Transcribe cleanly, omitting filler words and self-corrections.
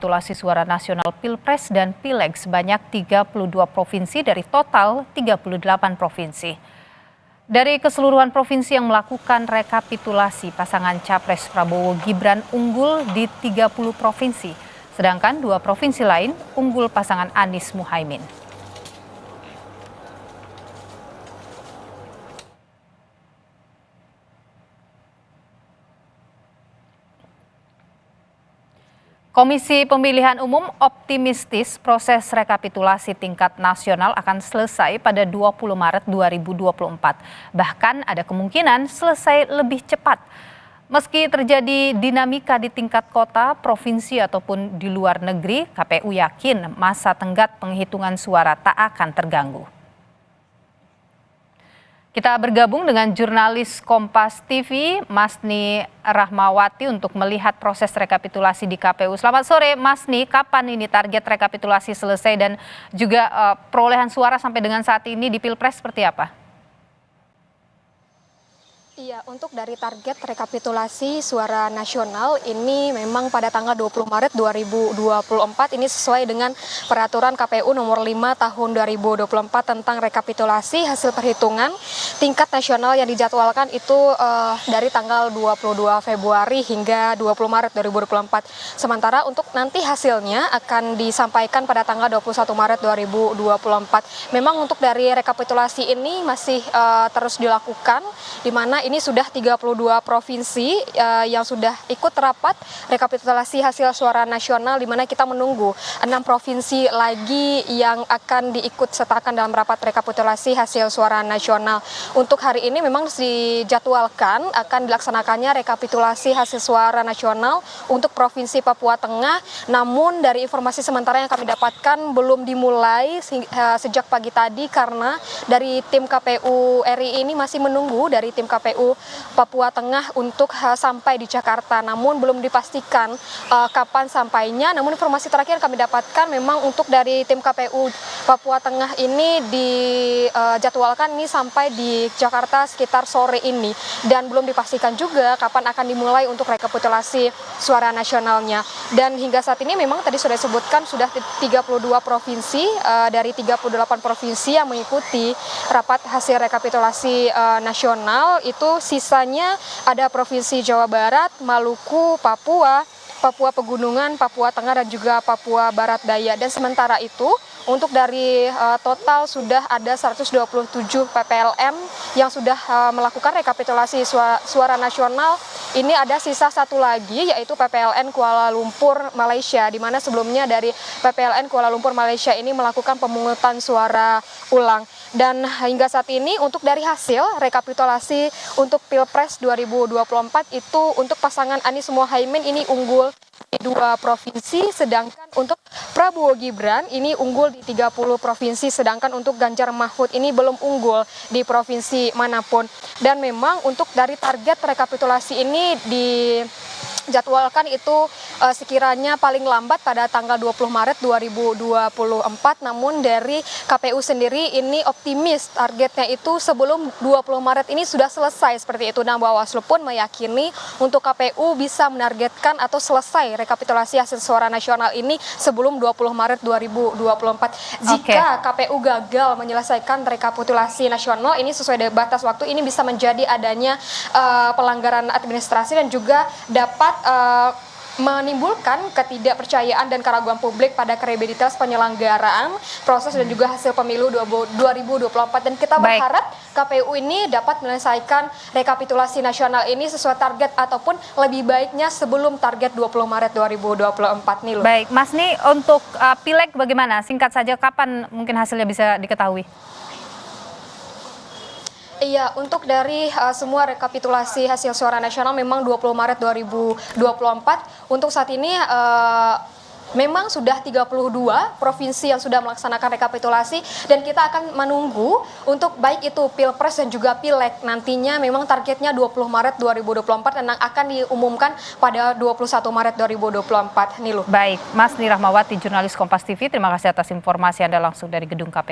Rekapitulasi suara nasional Pilpres dan Pileg sebanyak 32 provinsi dari total 38 provinsi. Dari keseluruhan provinsi yang melakukan rekapitulasi, pasangan Capres Prabowo Gibran unggul di 30 provinsi, sedangkan 2 provinsi lain unggul pasangan Anies Muhaimin. Komisi Pemilihan Umum optimistis proses rekapitulasi tingkat nasional akan selesai pada 20 Maret 2024. Bahkan ada kemungkinan selesai lebih cepat. Meski terjadi dinamika di tingkat kota, provinsi ataupun di luar negeri, KPU yakin masa tenggat penghitungan suara tak akan terganggu. Kita bergabung dengan jurnalis Kompas TV, Masni Rahmawati untuk melihat proses rekapitulasi di KPU. Selamat sore, Masni. Kapan ini target rekapitulasi selesai dan juga perolehan suara sampai dengan saat ini di Pilpres seperti apa? Iya, untuk dari target rekapitulasi suara nasional ini memang pada tanggal 20 Maret 2024 ini sesuai dengan peraturan KPU nomor 5 tahun 2024 tentang rekapitulasi hasil perhitungan tingkat nasional yang dijadwalkan itu dari tanggal 22 Februari hingga 20 Maret 2024. Sementara untuk nanti hasilnya akan disampaikan pada tanggal 21 Maret 2024. Memang untuk dari rekapitulasi ini masih terus dilakukan, di mana ini sudah 32 provinsi yang sudah ikut rapat rekapitulasi hasil suara nasional, di mana kita menunggu 6 provinsi lagi yang akan diikut sertakan dalam rapat rekapitulasi hasil suara nasional. Untuk hari ini memang dijadwalkan akan dilaksanakannya rekapitulasi hasil suara nasional untuk Provinsi Papua Tengah, namun dari informasi sementara yang kami dapatkan belum dimulai sejak pagi tadi karena dari tim KPU RI ini masih menunggu dari tim KPU Papua Tengah untuk sampai di Jakarta, namun belum dipastikan kapan sampainya. Namun informasi terakhir yang kami dapatkan memang untuk dari tim KPU Papua Tengah ini dijadwalkan ini sampai di Jakarta sekitar sore ini, dan belum dipastikan juga kapan akan dimulai untuk rekapitulasi suara nasionalnya. Dan hingga saat ini memang tadi sudah disebutkan sudah 32 provinsi dari 38 provinsi yang mengikuti rapat hasil rekapitulasi nasional. Itu sisanya ada Provinsi Jawa Barat, Maluku, Papua, Papua Pegunungan, Papua Tengah, dan juga Papua Barat Daya. Dan sementara itu untuk dari total sudah ada 127 PPLM yang sudah melakukan rekapitulasi suara nasional. Ini ada sisa satu lagi, yaitu PPLN Kuala Lumpur, Malaysia, di mana sebelumnya dari PPLN Kuala Lumpur, Malaysia ini melakukan pemungutan suara ulang. Dan hingga saat ini untuk dari hasil rekapitulasi untuk Pilpres 2024 itu untuk pasangan Anies Muhaimin ini unggul di 2 provinsi, sedangkan untuk Prabowo Gibran ini unggul di 30 provinsi, sedangkan untuk Ganjar Mahfud ini belum unggul di provinsi manapun. Dan memang untuk dari target rekapitulasi ini dijadwalkan itu sekiranya paling lambat pada tanggal 20 Maret 2024, namun dari KPU sendiri ini optimis targetnya itu sebelum 20 Maret ini sudah selesai seperti itu. Nah, Bawaslu pun meyakini untuk KPU bisa menargetkan atau selesai rekapitulasi hasil suara nasional ini sebelum 20 Maret 2024. Jika KPU gagal menyelesaikan rekapitulasi nasional ini sesuai dengan batas waktu, ini bisa menjadi adanya pelanggaran administrasi dan juga dapat menimbulkan ketidakpercayaan dan keraguan publik pada kredibilitas penyelenggaraan proses dan juga hasil pemilu 2024. Dan kita berharap KPU ini dapat menyelesaikan rekapitulasi nasional ini sesuai target ataupun lebih baiknya sebelum target 20 Maret 2024 nih. Baik, Mas Ni, untuk Pileg bagaimana? Singkat saja, kapan mungkin hasilnya bisa diketahui? Iya, untuk dari semua rekapitulasi hasil suara nasional memang 20 Maret 2024. Untuk saat ini memang sudah 32 provinsi yang sudah melaksanakan rekapitulasi, dan kita akan menunggu untuk baik itu Pilpres dan juga Pileg nantinya memang targetnya 20 Maret 2024 dan akan diumumkan pada 21 Maret 2024. Nilu. Baik, Mas Ni Rahmawati, jurnalis Kompas TV, terima kasih atas informasi Anda langsung dari gedung KPU.